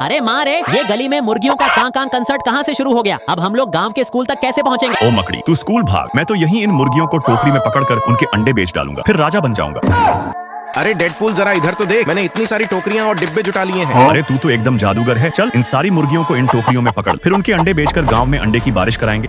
अरे माँ रे, ये गली में मुर्गियों का कां कां कंसर्ट कहाँ से शुरू हो गया? अब हम लोग गांव के स्कूल तक कैसे पहुँचेंगे? ओ मकड़ी, तू स्कूल भाग। मैं तो यहीं इन मुर्गियों को टोकरी में पकड़कर उनके अंडे बेच डालूंगा, फिर राजा बन जाऊंगा। अरे डेडपूल, जरा इधर तो देख, मैंने इतनी सारी टोकरियां और डिब्बे जुटा लिए हैं। अरे तू तो एकदम जादूगर है। चल इन सारी मुर्गियों को इन टोकरियों में पकड़, फिर उनके अंडे बेचकर गांव में अंडे की बारिश कराएंगे।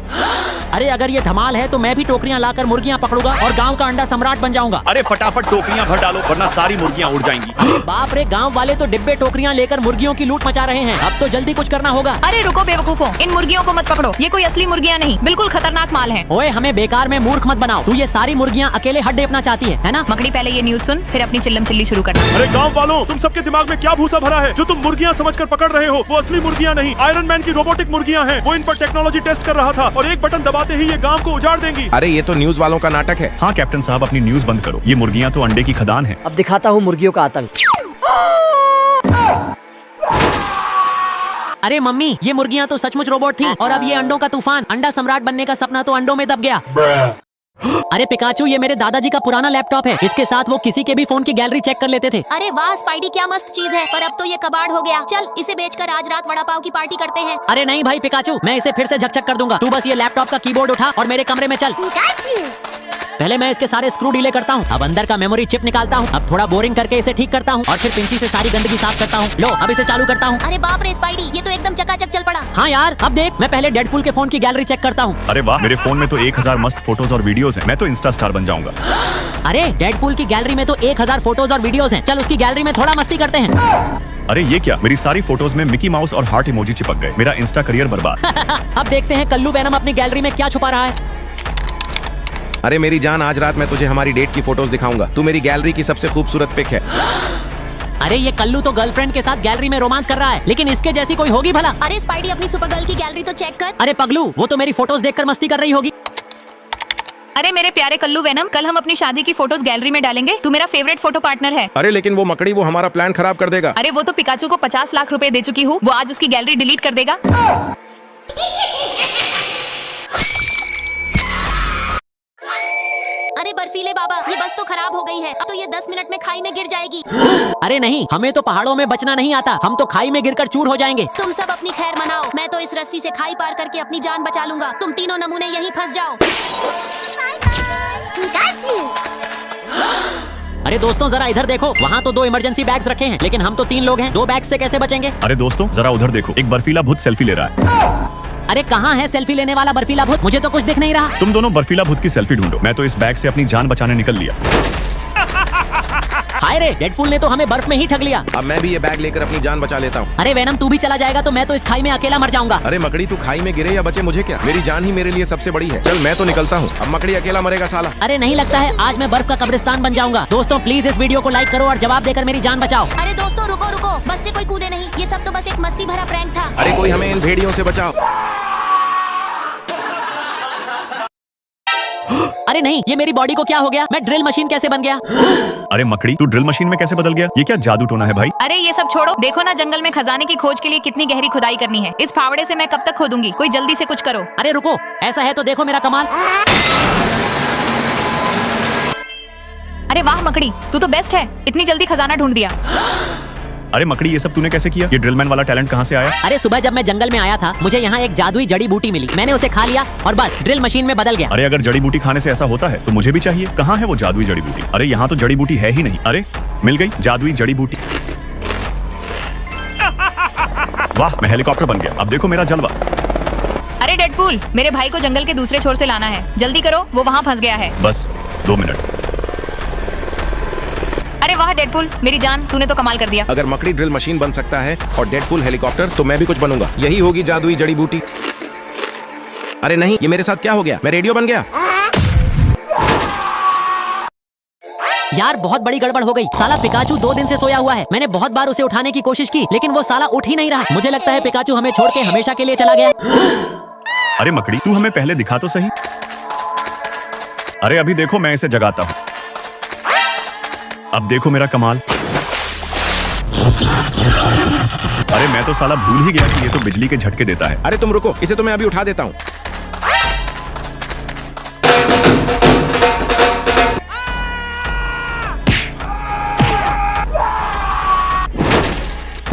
अरे अगर ये धमाल है तो मैं भी टोकरियां लाकर मुर्गियां पकड़ूंगा और गांव का अंडा सम्राट बन जाऊंगा। अरे फटाफट टोकरियां भर डालो, वरना सारी मुर्गियां उड़ जाएंगी। बाप रे, गांव वाले तो डिब्बे टोकरियां लेकर मुर्गियों की लूट मचा रहे हैं। अब तो जल्दी कुछ करना होगा। अरे रुको बेवकूफों, इन मुर्गियों को मत पकड़ो, ये कोई असली मुर्गियां नहीं, बिल्कुल खतरनाक माल है। ओए, हमें बेकार में मूर्ख मत बनाओ। तू ये सारी मुर्गियां अकेले हट डेपना चाहती है ना? मकड़ी, पहले ये न्यूज सुन, फिर अपनी चिल्लम चिल्ली शुरू कर। अरे गांव वालों, तुम सबके दिमाग में क्या भूसा भरा है? जो तुम मुर्गियां समझकर पकड़ रहे हो वो असली मुर्गियां नहीं, आयरन मैन की रोबोटिक मुर्गियां हैं। वो इन पर टेक्नोलॉजी टेस्ट कर रहा था और एक बटन दबाते ही ये गांव को उजाड़ देंगी। अरे ये तो न्यूज वालों का नाटक है। हाँ कैप्टन साहब, अपनी न्यूज बंद करो। ये मुर्गियां तो अंडे की खदान है। अब दिखाता हूँ मुर्गियों का आतंक। अरे मम्मी, ये मुर्गियां तो सचमुच रोबोट थी और अब ये अंडों का तूफान। अंडा सम्राट बनने का सपना तो अंडों में दब गया। अरे पिकाचू, ये मेरे दादाजी का पुराना लैपटॉप है। इसके साथ वो किसी के भी फोन की गैलरी चेक कर लेते थे। अरे वाह स्पाइडी, क्या मस्त चीज है। पर अब तो ये कबाड़ हो गया। चल इसे बेचकर आज रात वड़ा पाव की पार्टी करते हैं। अरे नहीं भाई पिकाचू, मैं इसे फिर से झकझक कर दूंगा। तू बस ये लैपटॉप का कीबोर्ड उठा और मेरे कमरे में चल। पहले मैं इसके सारे स्क्रू ढीले करता हूँ, अब अंदर का मेमोरी चिप निकालता हूँ, अब थोड़ा बोरिंग करके इसे ठीक करता हूँ और फिर पिंची से सारी गंदगी साफ करता हूँ। लो, अब इसे चालू करता हूँ। अरे बाप रे स्पाइडी, ये तो एकदम चकाचक चल पड़ा। हाँ यार, अब देख, मैं पहले डेडपूल के फोन की गैलरी चेक करता हूँ। अरे वाह, मेरे फोन में तो 1000 मस्त फोटोज और वीडियोस हैं। मैं तो इंस्टा स्टार बन जाऊंगा। अरे डेडपूल की गैलरी में तो 1000 फोटोज और वीडियोस हैं। चल उसकी गैलरी में थोड़ा मस्ती करते हैं। अरे ये क्या, मेरी सारी फोटोज में मिकी माउस और हार्ट इमोजी चिपक गए। मेरा इंस्टा करियर बर्बाद। अब देखते हैं कल्लू वेनम अपनी गैलरी में क्या छुपा रहा है। अरे मेरी जान, आज रात मैं तुझे हमारी डेट की फोटोज दिखाऊंगा। तू मेरी गैलरी की सबसे खूबसूरत पिक है। अरे ये कल्लू तो गर्लफ्रेंड के साथ गैलरी में रोमांस कर रहा है, लेकिन इसके जैसी कोई होगी भला? अरे स्पाइडी, अपनी सुपर गर्ल की गैलरी तो चेक कर। अरे पगलू, वो तो मेरी फोटोज देखकर मस्ती कर रही होगी। अरे मेरे प्यारे कल्लू वेनम, कल हम अपनी शादी की फोटोज गैलरी में डालेंगे। तू मेरा फेवरेट फोटो पार्टनर है। अरे लेकिन वो मकड़ी, वो हमारा प्लान खराब कर देगा। अरे वो तो पिकाचू को 50 लाख रुपए दे चुकी हूँ, वो आज उसकी गैलरी डिलीट कर देगा। अरे बर्फीले बाबा, ये बस तो खराब हो गई है। अब तो ये 10 मिनट में खाई में गिर जाएगी। अरे नहीं, हमें तो पहाड़ों में बचना नहीं आता। हम तो खाई में गिरकर चूर हो जाएंगे। तुम सब अपनी खैर मनाओ, मैं तो इस रस्सी से खाई पार करके अपनी जान बचा लूंगा। तुम तीनों नमूने यहीं फंस जाओ। अरे दोस्तों, जरा इधर देखो, वहाँ तो 2 इमरजेंसी बैग्स रखे हैं, लेकिन हम तो 3 लोग हैं। 2 बैग से कैसे बचेंगे? अरे दोस्तों, जरा उधर देखो, एक बर्फीला भूत सेल्फी ले रहा है। अरे कहाँ है सेल्फी लेने वाला बर्फीला भूत? मुझे तो कुछ दिख नहीं रहा। तुम दोनों बर्फीला भूत की सेल्फी ढूंढो, मैं तो इस बैग से अपनी जान बचाने निकल लिया। हाय रे, डेडपूल ने तो हमें बर्फ में ही ठग लिया। अब मैं भी ये बैग लेकर अपनी जान बचा लेता हूँ। अरे वेनम, तू भी चला जाएगा तो मैं तो इस खाई में अकेला मर जाऊंगा। अरे मकड़ी, तू खाई में गिरे या बचे मुझे क्या, मेरी जान ही मेरे लिए सबसे बड़ी है। चल मैं तो निकलता हूँ, अब मकड़ी अकेला मरेगा साला। अरे नहीं लगता है आज मैं बर्फ का कब्रिस्तान बन जाऊंगा। दोस्तों प्लीज इस वीडियो को लाइक करो और जवाब देकर मेरी जान बचाओ। अरे दोस्तों रुको रुको, बस से कोई कूदे नहीं, ये सब तो बस एक मस्ती भरा प्रैंक था। अरे कोई हमें इन भेड़ियों से बचाओ। अरे नहीं, ये मेरी बॉडी को क्या हो गया? मैं ड्रिल मशीन कैसे बन गया? अरे मकड़ी, तू ड्रिल मशीन में कैसे बदल गया? ये क्या जादू टोना है भाई? अरे ये सब छोड़ो, देखो ना जंगल में खजाने की खोज के लिए कितनी गहरी खुदाई करनी है। इस फावड़े से मैं कब तक खोदूंगी? कोई जल्दी से कुछ करो। अरे रुको, ऐसा है तो देखो मेरा कमाल। अरे वाह मकड़ी, तू तो बेस्ट है, इतनी जल्दी खजाना ढूंढ दिया। अरे मकड़ी, ये सब तूने कैसे किया? ये ड्रिलमैन वाला टैलेंट कहाँ से आया? अरे सुबह जब मैं जंगल में आया था, मुझे यहाँ एक जादुई जड़ी बूटी मिली। मैंने उसे खा लिया और बस ड्रिल मशीन में बदल गया। अरे अगर जड़ी बूटी खाने से ऐसा होता है तो मुझे भी चाहिए। कहाँ है वो जादुई जड़ी बूटी? अरे यहाँ तो जड़ी बूटी है ही नहीं। अरे मिल गई जादुई जड़ी बूटी। वाह, मैं हेलीकॉप्टर बन गया। अब देखो मेरा जलवा। अरे डेडपूल, मेरे भाई को जंगल के दूसरे छोर से लाना है, जल्दी करो, वो वहाँ फंस गया है। बस 2 मिनट। अरे वाह डेडपूल, मेरी जान, तूने तो कमाल कर दिया। अगर मकड़ी ड्रिल मशीन बन सकता है और डेडपूल हेलीकॉप्टर, तो मैं भी कुछ बनूंगा। यही होगी जादुई जड़ी बूटी। अरे नहीं, ये मेरे साथ क्या हो गया? मैं रेडियो बन गया। यार बहुत बड़ी गड़बड़ हो गई। साला पिकाचू 2 दिन से सोया हुआ है। मैंने बहुत बार उसे उठाने की कोशिश की, लेकिन वो साला उठ ही नहीं रहा। मुझे लगता है पिकाचू हमें छोड़ के हमेशा के लिए चला गया। अरे मकड़ी, तू हमें पहले दिखा तो सही। अरे अभी देखो, मैं इसे जगाता हूँ। अब देखो मेरा कमाल। अरे मैं तो साला भूल ही गया कि ये तो बिजली के झटके देता है। अरे तुम रुको, इसे तो मैं अभी उठा देता हूँ।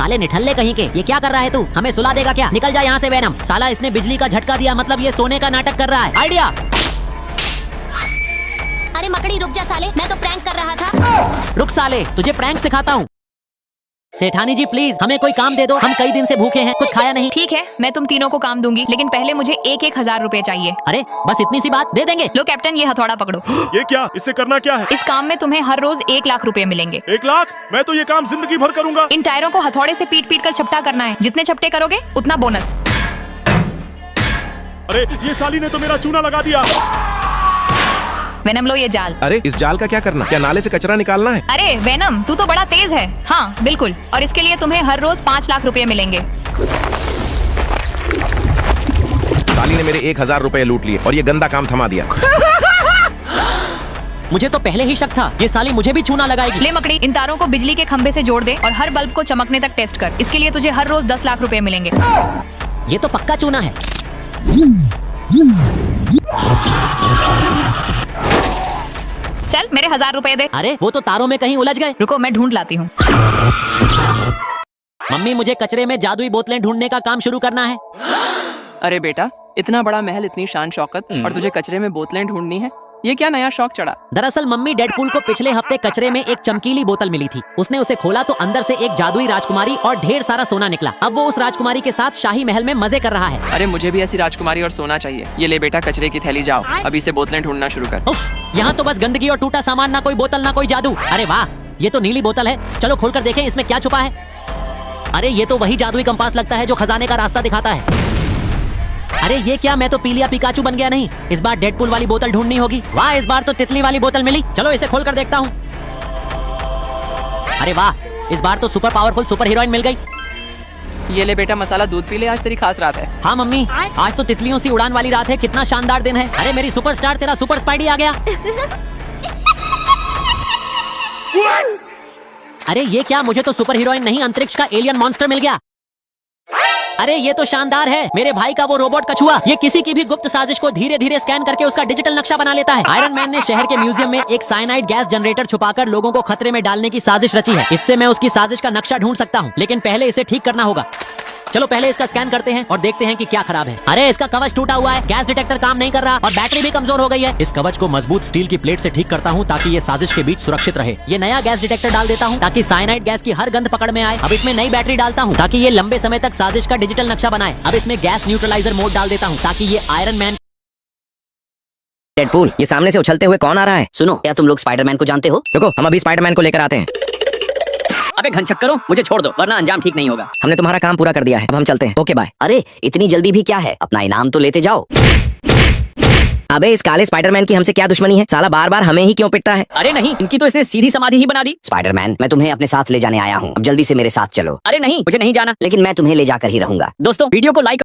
साले निठल्ले कहीं के, ये क्या कर रहा है तू? हमें सुला देगा क्या? निकल जा यहाँ से वेनम। साला इसने बिजली का झटका दिया, मतलब ये सोने का नाटक कर रहा है। आइडिया। अरे मकड़ी रुक जा साले, मैं तो प्रैंक कर रहा था। रुक साले, तुझे प्रैंक सिखाता हूँ। सेठानी जी प्लीज हमें कोई काम दे दो, हम कई दिन से भूखे हैं, कुछ खाया नहीं। ठीक है, मैं तुम तीनों को काम दूंगी, लेकिन पहले मुझे 1,000 रुपए चाहिए। अरे बस इतनी सी बात, दे देंगे। लो कैप्टन, ये हथौड़ा पकड़ो। ये क्या? इससे करना क्या है? इस काम में तुम्हें हर रोज 1,00,000 रुपए मिलेंगे। 1,00,000? मैं तो ये काम जिंदगी भर करूंगा। इन टायरों को हथौड़े से पीट पीट कर चपटा करना है, जितने चपटे करोगे उतना बोनस। अरे ये साली ने तो मेरा चूना लगा दिया। वेनम लो ये जाल। अरे इस जाल का क्या करना? क्या नाले से कचरा निकालना है? अरे वेनम, तू तो बड़ा तेज है। हाँ बिल्कुल, और इसके लिए तुम्हें हर रोज 5,00,000 रुपए मिलेंगे। साली ने मेरे 1,000 रुपए लूट लिए और ये गंदा काम थमा दिया। मुझे तो पहले ही शक था, ये साली मुझे भी चूना लगाएगी। ले मकड़ी, इन तारों को बिजली के खंभे से जोड़ दे और हर बल्ब को चमकने तक टेस्ट कर। इसके लिए तुझे हर रोज 10,00,000 रुपए मिलेंगे। ये तो पक्का चूना है। चल मेरे 1,000 रुपए दे। अरे वो तो तारों में कहीं उलझ गए। रुको मैं ढूंढ लाती हूँ। मम्मी मुझे कचरे में जादुई बोतलें ढूंढने का काम शुरू करना है। अरे बेटा, इतना बड़ा महल, इतनी शान शौकत, और तुझे कचरे में बोतलें ढूंढनी है? ये क्या नया शौक चढ़ा? दरअसल मम्मी डेडपूल को पिछले हफ्ते कचरे में एक चमकीली बोतल मिली थी। उसने उसे खोला तो अंदर से एक जादुई राजकुमारी और ढेर सारा सोना निकला। अब वो उस राजकुमारी के साथ शाही महल में मजे कर रहा है। अरे मुझे भी ऐसी राजकुमारी और सोना चाहिए। ये ले बेटा कचरे की थैली, जाओ अभी से बोतलें ढूंढना शुरू कर। उफ, यहाँ तो बस गंदगी और टूटा सामान, ना कोई बोतल ना कोई जादू। अरे वाह, ये तो नीली बोतल है। चलो खोल कर देखें इसमें क्या छुपा है। अरे ये तो वही जादुई कंपास लगता है जो खजाने का रास्ता दिखाता है। अरे ये क्या, मैं तो पीलिया पिकाचू बन गया नहीं। इस बार डेडपूल वाली बोतल ढूंढनी होगी। वाह, इस बार तो तितली वाली बोतल मिली। चलो इसे खोल कर देखता हूँ। अरे वाह, इस बार तो सुपर पावरफुल सुपर हीरोइन मिल गई। ये ले बेटा मसाला दूध पी ले, आज तेरी खास रात है। हाँ मम्मी, आज तो तितलियों सी उड़ान वाली रात है। कितना शानदार दिन है। अरे मेरी सुपरस्टार, तेरा सुपर स्पाइडी आ गया। अरे ये क्या, मुझे तो सुपर हीरोइन नहीं अंतरिक्ष का एलियन मॉन्स्टर मिल गया। अरे ये तो शानदार है, मेरे भाई का वो रोबोट कछुआ। ये किसी की भी गुप्त साजिश को धीरे धीरे स्कैन करके उसका डिजिटल नक्शा बना लेता है। आयरन मैन ने शहर के म्यूजियम में एक साइनाइड गैस जनरेटर छुपाकर लोगों को खतरे में डालने की साजिश रची है। इससे मैं उसकी साजिश का नक्शा ढूंढ सकता हूँ, लेकिन पहले इसे ठीक करना होगा। चलो पहले इसका स्कैन करते हैं और देखते हैं कि क्या खराब है। अरे इसका कवच टूटा हुआ है, गैस डिटेक्टर काम नहीं कर रहा और बैटरी भी कमजोर हो गई है। इस कवच को मजबूत स्टील की प्लेट से ठीक करता हूँ ताकि ये साजिश के बीच सुरक्षित रहे। ये नया गैस डिटेक्टर डाल देता हूँ ताकि साइनाइड गैस की हर गंध पकड़ में आए। अब इसमें नई बैटरी डालता हूँ ताकि ये लंबे समय तक साजिश का डिजिटल नक्शा बनाए। अब इसमें गैस न्यूट्रलाइजर मोड डाल देता हूँ ताकि ये आयरन मैन। डेडपूल, ये सामने से उछलते हुए कौन आ रहा है? सुनो, क्या तुम लोग स्पाइडरमैन को जानते हो? रुको, हम अभी स्पाइडरमैन को लेकर आते हैं। अबे घनचक्करों, मुझे छोड़ दो वरना अंजाम ठीक नहीं होगा। हमने तुम्हारा काम पूरा कर दिया है, अब हम चलते हैं। Okay bye. अरे इतनी जल्दी भी क्या है, अपना इनाम तो लेते जाओ। अबे इस काले स्पाइडरमैन की हमसे क्या दुश्मनी है? साला बार बार हमें ही क्यों पिटता है? अरे नहीं, इनकी तो इसने सीधी समाधि ही बना दी। स्पाइडरमैन, मैं तुम्हें अपने साथ ले जाने आया हूँ, अब जल्दी से मेरे साथ चलो। अरे नहीं, मुझे नहीं जाना। लेकिन मैं तुम्हें ले जाकर ही रहूंगा। दोस्तों वीडियो को लाइक